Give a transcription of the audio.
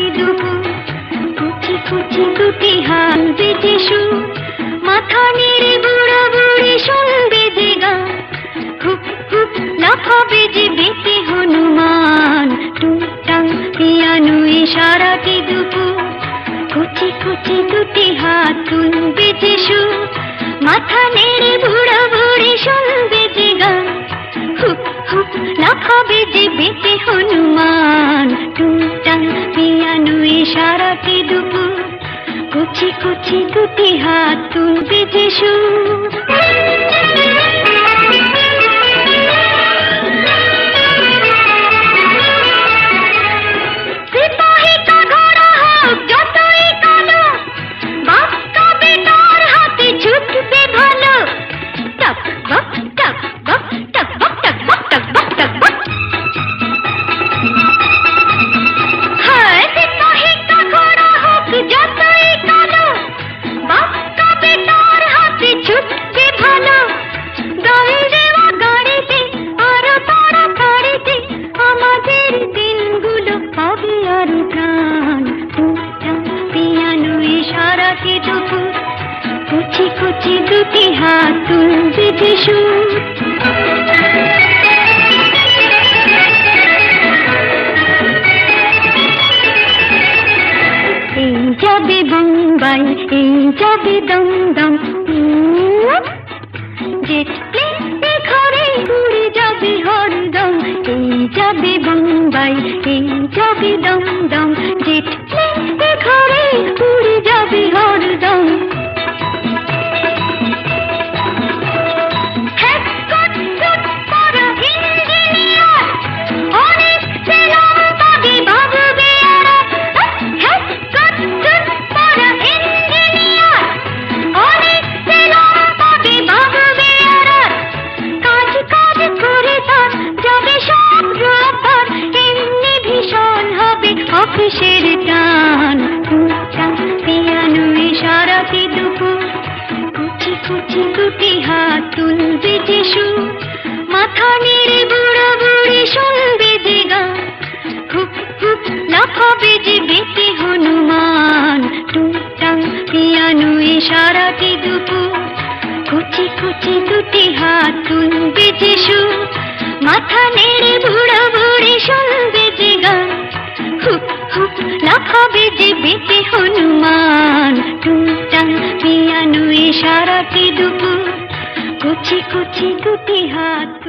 কি দুপুর, কুচি কুচি দুটি হাত বেজে সুর, মাথা নেড়ে বুড়া বুড়ি শুনবে যে গান, হুপ হুপ লাফাবে যে বেঁকে হনুমান, টুংটাং পিয়ানো ইশারা কি দুপুর, কুচি কুচি দুটি হাত তুলবে যে সুর, মাথা নেড়ে বুড়া বুড়ি শুনবে যে গান, হুপ হুপ লাফাবে যে বেঁকে হনুমান, টুংটাং পিয়ানো ইশারা কি দুপুর, কুচি কুচি দুটি হাত তুলবে যে সুর। কুচি কুচি দুটি হাত তুলবে যে সুর। এই যাবে বোম্বাই, এই যাবে দমদম, জেট প্লেনে ঘরে উড়ে যাবে হরদম, এই যাবে বোম্বাই, এই যাবে দমদম, জেট প্লেনে ঘরে উড়ে যাবে হরদম। অফিসের টান, টুংটাং পিয়ানো ইশারা কি দুপুর, কুচি কুচি দুটি হাত তুলবে যে সুর, মাথা নেড়ে বুড়া বুড়ি শুনবে যে গান, হুপ হুপ লাফাবে যে বেঁকে হনুমান, টুংটাং পিয়ানো ইশারা কি দুপুর, কুচি কুচি দুটি হাত তুলবে যে সুর, মাথা নেড়ে বুড়া বুড়ি শুনবে যে গান, হুপ হুপ লাফাবে যে বেঁকে হনুমান, টুংটাং পিয়ানো ইশারা কি দুপুর, কুচি কুচি দুটি হাত।